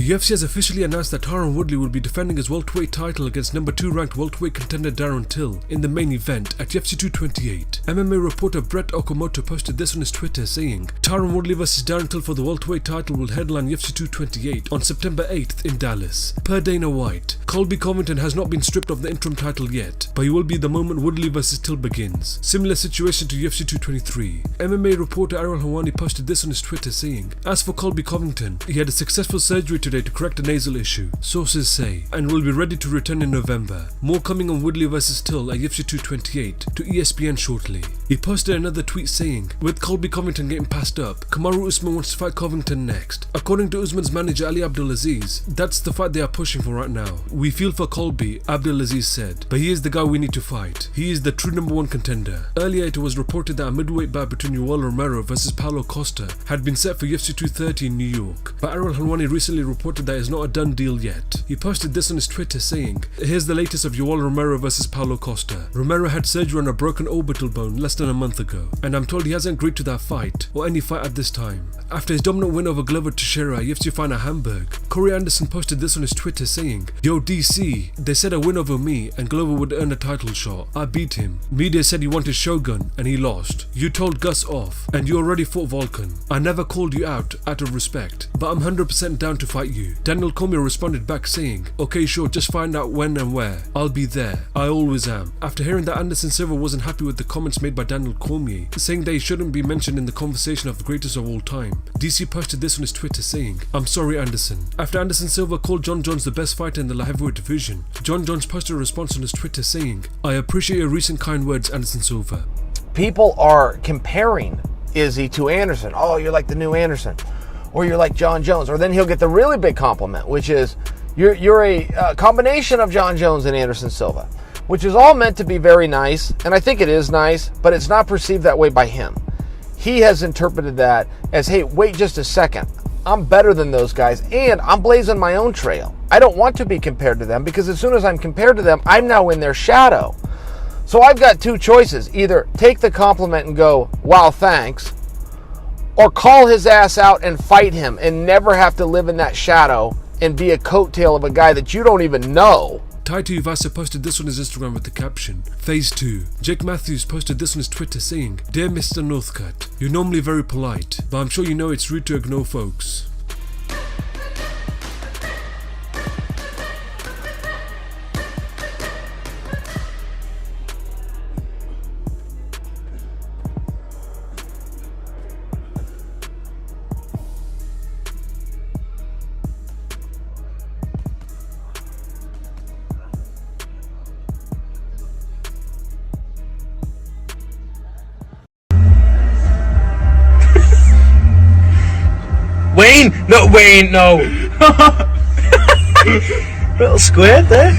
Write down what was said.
The UFC has officially announced that Tyron Woodley will be defending his welterweight title against number 2 ranked welterweight contender Darren Till in the main event at UFC 228. MMA reporter Brett Okamoto posted this on his Twitter saying, Tyron Woodley vs Darren Till for the welterweight title will headline UFC 228 on September 8th in Dallas. Per Dana White, Colby Covington has not been stripped of the interim title yet, but he will be the moment Woodley vs Till begins. Similar situation to UFC 223. MMA reporter Ariel Helwani posted this on his Twitter saying, as for Colby Covington, he had a successful surgery today to correct a nasal issue, sources say, and will be ready to return in November. More coming on Woodley vs Till at UFC 228 to ESPN shortly. He posted another tweet saying, with Colby Covington getting passed up, Kamaru Usman wants to fight Covington next. According to Usman's manager Ali Abdulaziz, that's the fight they are pushing for right now. We feel for Colby, Abdulaziz said, but he is the guy we need to fight. He is the true number 1 contender. Earlier it was reported that a middleweight bout between Yoel Romero vs Paulo Costa had been set for UFC 230 in New York, but Ariel Helwani recently reported that it's not a done deal yet. He posted this on his Twitter saying, here's the latest of Yoel Romero vs Paulo Costa. Romero had surgery on a broken orbital bone less than a month ago, and I'm told he hasn't agreed to that fight, or any fight at this time. After his dominant win over Glover Teixeira at UFC Fighter Hamburg, Corey Anderson posted this on his Twitter saying, yo DC, they said a win over me and Glover would earn a title shot. I beat him. Media said he wanted Shogun and he lost. You told Gus off and you already fought Volkan. I never called you out of respect, but I'm 100% down to fight you. Daniel Cormier responded back saying, okay sure, just find out when and where. I'll be there. I always am. After hearing that Anderson Silva wasn't happy with the comments made by Daniel Cormier, saying that he shouldn't be mentioned in the conversation of the greatest of all time, DC posted this on his Twitter saying, I'm sorry Anderson. After Anderson Silva called John Jones the best fighter in the light heavyweight division, John Jones posted a response on his Twitter saying, I appreciate your recent kind words, Anderson Silva. People are comparing Izzy to Anderson. Oh, you're like the new Anderson. Or you're like John Jones. Or then he'll get the really big compliment, which is, you're a combination of John Jones and Anderson Silva, which is all meant to be very nice, and I think it is nice, but it's not perceived that way by him. He has interpreted that as, hey, wait just a second. I'm better than those guys, and I'm blazing my own trail. I don't want to be compared to them, because as soon as I'm compared to them, I'm now in their shadow. So I've got 2 choices. Either take the compliment and go, wow, thanks, or call his ass out and fight him and never have to live in that shadow and be a coattail of a guy that you don't even know. Taito Ivasa posted this on his Instagram with the caption, Phase 2. Jake Matthews posted this on his Twitter saying, Dear Mr. Northcutt, you're normally very polite, but I'm sure you know it's rude to ignore folks. Wayne! No, Wayne, no! Little squid there.